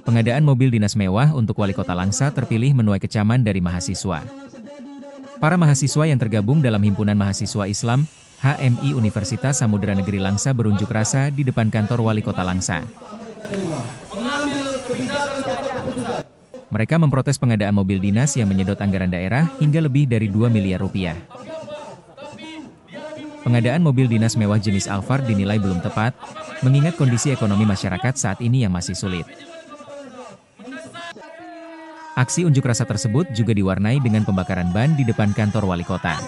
Pengadaan mobil dinas mewah untuk Wali Kota Langsa terpilih menuai kecaman dari mahasiswa. Para mahasiswa yang tergabung dalam Himpunan Mahasiswa Islam, HMI Universitas Samudra Negeri Langsa berunjuk rasa di depan kantor Wali Kota Langsa. Mereka memprotes pengadaan mobil dinas yang menyedot anggaran daerah hingga lebih dari 2 miliar rupiah. Pengadaan mobil dinas mewah jenis Alphard dinilai belum tepat, mengingat kondisi ekonomi masyarakat saat ini yang masih sulit. Aksi unjuk rasa tersebut juga diwarnai dengan pembakaran ban di depan kantor Wali Kota.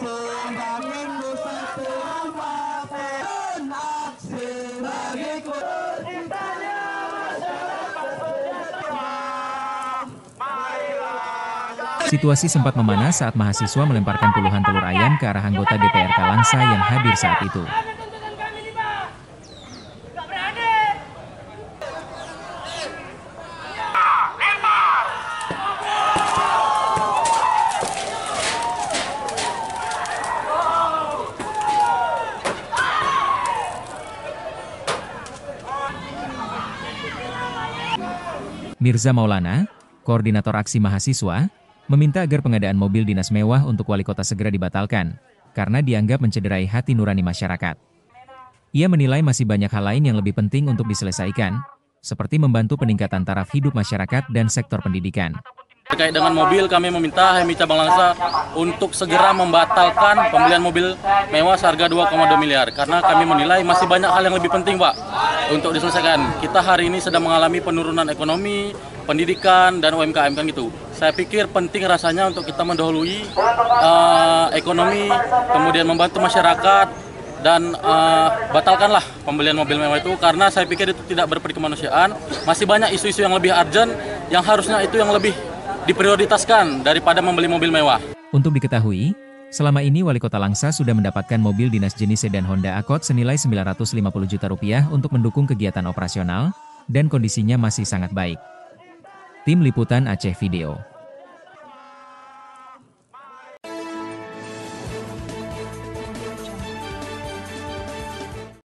Situasi sempat memanas saat mahasiswa melemparkan puluhan telur ayam ke arah anggota DPRK Langsa yang hadir saat itu. Mirza Maulana, koordinator aksi mahasiswa, meminta agar pengadaan mobil dinas mewah untuk Wali Kota segera dibatalkan, karena dianggap mencederai hati nurani masyarakat. Ia menilai masih banyak hal lain yang lebih penting untuk diselesaikan, seperti membantu peningkatan taraf hidup masyarakat dan sektor pendidikan. Terkait dengan mobil, kami meminta HMI Cabang Langsa untuk segera membatalkan pembelian mobil mewah seharga 2,2 miliar. Karena kami menilai masih banyak hal yang lebih penting, Pak, untuk diselesaikan. Kita hari ini sedang mengalami penurunan ekonomi, pendidikan, dan UMKM kan gitu. Saya pikir penting rasanya untuk kita mendahului ekonomi, kemudian membantu masyarakat, dan batalkanlah pembelian mobil mewah itu karena saya pikir itu tidak berperi kemanusiaan. Masih banyak isu-isu yang lebih urgent yang harusnya itu yang lebih diprioritaskan daripada membeli mobil mewah. Untuk diketahui, selama ini Wali Kota Langsa sudah mendapatkan mobil dinas jenis sedan Honda Accord senilai 950 juta rupiah untuk mendukung kegiatan operasional, dan kondisinya masih sangat baik. Tim Liputan Aceh Video.